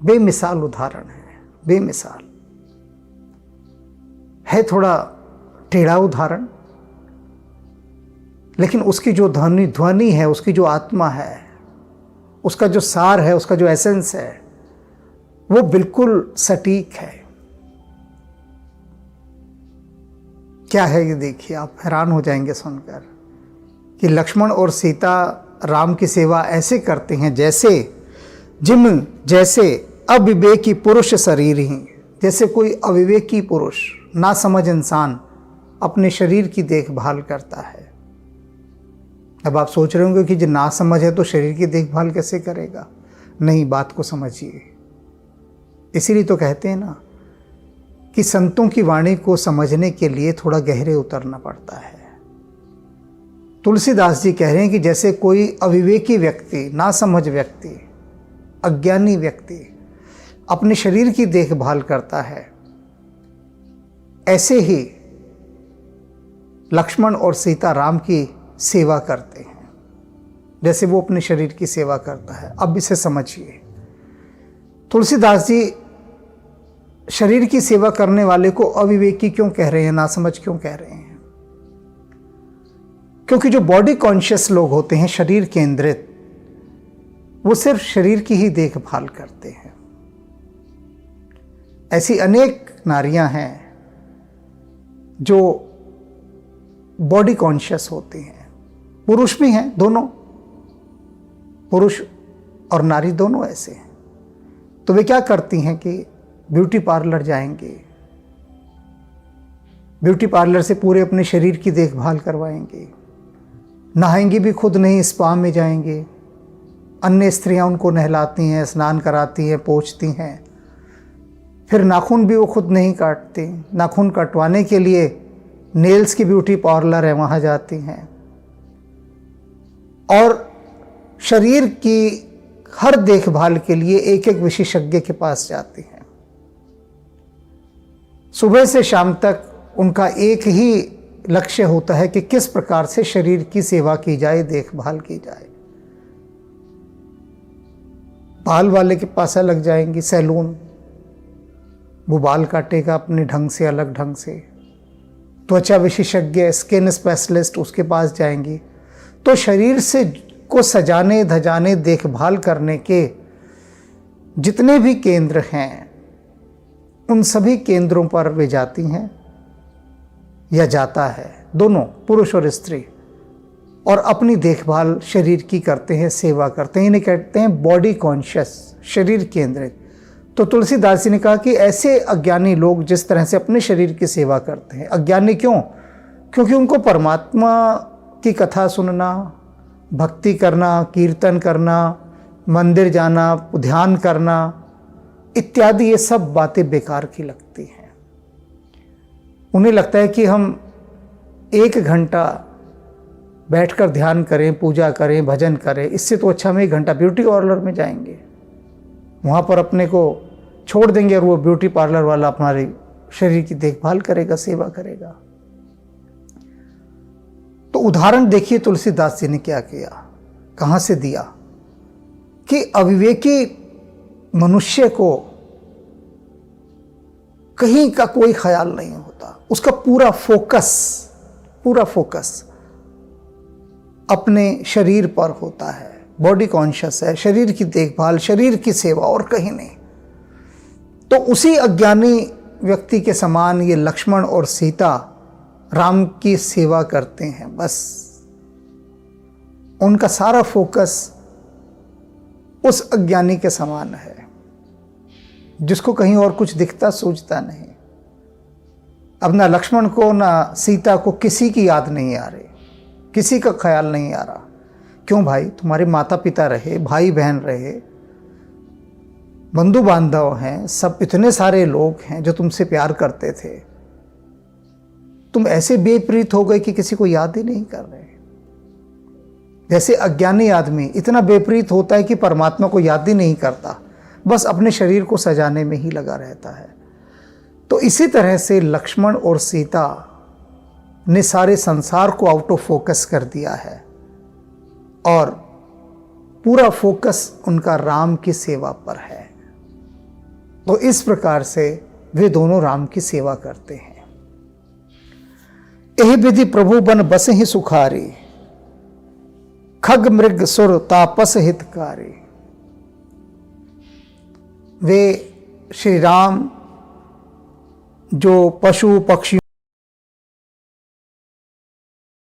बेमिसाल उदाहरण है, बेमिसाल है, थोड़ा टेढ़ा उदाहरण, लेकिन उसकी जो ध्वनि है, उसकी जो आत्मा है, उसका जो सार है, उसका जो एसेंस है, वो बिल्कुल सटीक है। क्या है ये देखिए, आप हैरान हो जाएंगे सुनकर कि लक्ष्मण और सीता राम की सेवा ऐसे करते हैं जैसे अविवेकी पुरुष शरीर ही, जैसे कोई अविवेकी पुरुष, ना समझ इंसान अपने शरीर की देखभाल करता है। अब आप सोच रहे होंगे कि जो ना समझ है तो शरीर की देखभाल कैसे करेगा? नहीं, बात को समझिए। इसीलिए तो कहते हैं ना कि संतों की वाणी को समझने के लिए थोड़ा गहरे उतरना पड़ता है। तुलसीदास जी कह रहे हैं कि जैसे कोई अविवेकी व्यक्ति, ना समझ व्यक्ति, अज्ञानी व्यक्ति अपने शरीर की देखभाल करता है, ऐसे ही लक्ष्मण और सीता राम की सेवा करते हैं, जैसे वो अपने शरीर की सेवा करता है। अब इसे समझिए, तुलसीदास जी शरीर की सेवा करने वाले को अविवेकी क्यों कह रहे हैं, नासमझ क्यों कह रहे हैं? क्योंकि जो बॉडी कॉन्शियस लोग होते हैं, शरीर केंद्रित, वो सिर्फ शरीर की ही देखभाल करते हैं। ऐसी अनेक नारियां हैं जो बॉडी कॉन्शियस होती हैं, पुरुष भी हैं, दोनों पुरुष और नारी दोनों ऐसे हैं। तो वे क्या करती हैं कि ब्यूटी पार्लर जाएंगे, ब्यूटी पार्लर से पूरे अपने शरीर की देखभाल करवाएंगे, नहाएंगी भी खुद नहीं, स्पा में जाएंगे, अन्य स्त्रियां उनको नहलाती हैं, स्नान कराती हैं, पोंछती हैं, फिर नाखून भी वो खुद नहीं काटती, नाखून कटवाने के लिए नेल्स की ब्यूटी पार्लर है, वहाँ जाती हैं, और शरीर की हर देखभाल के लिए एक एक विशेषज्ञ के पास जाती हैं। सुबह से शाम तक उनका एक ही लक्ष्य होता है कि किस प्रकार से शरीर की सेवा की जाए, देखभाल की जाए। बाल वाले के पास अलग जाएंगी, सैलून, वो बाल काटेगा अपने ढंग से, अलग ढंग से। त्वचा विशेषज्ञ, स्किन स्पेशलिस्ट, उसके पास जाएंगी। तो शरीर से को सजाने धजाने, देखभाल करने के जितने भी केंद्र हैं, उन सभी केंद्रों पर वे जाती हैं या जाता है, दोनों पुरुष और स्त्री, और अपनी देखभाल शरीर की करते हैं, सेवा करते हैं। इन्हें कहते हैं बॉडी कॉन्शियस, शरीर केंद्रित। तो तुलसीदास जी ने कहा कि ऐसे अज्ञानी लोग जिस तरह से अपने शरीर की सेवा करते हैं, अज्ञानी क्यों? क्योंकि उनको परमात्मा की कथा सुनना, भक्ति करना, कीर्तन करना, मंदिर जाना, ध्यान करना इत्यादि, ये सब बातें बेकार की लगती हैं। उन्हें लगता है कि हम 1 घंटा बैठकर ध्यान करें, पूजा करें, भजन करें, इससे तो अच्छा हम 1 घंटा ब्यूटी पार्लर में जाएंगे, वहाँ पर अपने को छोड़ देंगे और वो ब्यूटी पार्लर वाला हमारे शरीर की देखभाल करेगा, सेवा करेगा। तो उदाहरण देखिए तुलसीदास जी ने क्या किया, कहाँ से दिया कि अविवेकी मनुष्य को कहीं का कोई ख्याल नहीं होता, उसका पूरा फोकस अपने शरीर पर होता है, बॉडी कॉन्शियस है, शरीर की देखभाल, शरीर की सेवा, और कहीं नहीं। तो उसी अज्ञानी व्यक्ति के समान ये लक्ष्मण और सीता राम की सेवा करते हैं। बस उनका सारा फोकस उस अज्ञानी के समान है जिसको कहीं और कुछ दिखता सूझता नहीं। अब ना लक्ष्मण को ना सीता को किसी की याद नहीं आ रही, किसी का ख्याल नहीं आ रहा। क्यों भाई? तुम्हारे माता पिता रहे, भाई बहन रहे, बंधु बांधव हैं, सब इतने सारे लोग हैं जो तुमसे प्यार करते थे, तुम ऐसे बेप्रीत हो गए कि किसी को याद ही नहीं कर रहे। जैसे अज्ञानी आदमी इतना बेप्रीत होता है कि परमात्मा को याद ही नहीं करता, बस अपने शरीर को सजाने में ही लगा रहता है। तो इसी तरह से लक्ष्मण और सीता ने सारे संसार को आउट ऑफ फोकस कर दिया है और पूरा फोकस उनका राम की सेवा पर है। तो इस प्रकार से वे दोनों राम की सेवा करते हैं। यही विधि प्रभु बन बस ही सुखारी, खग मृग सुर तापस हितकारी। वे श्री राम जो पशु पक्षी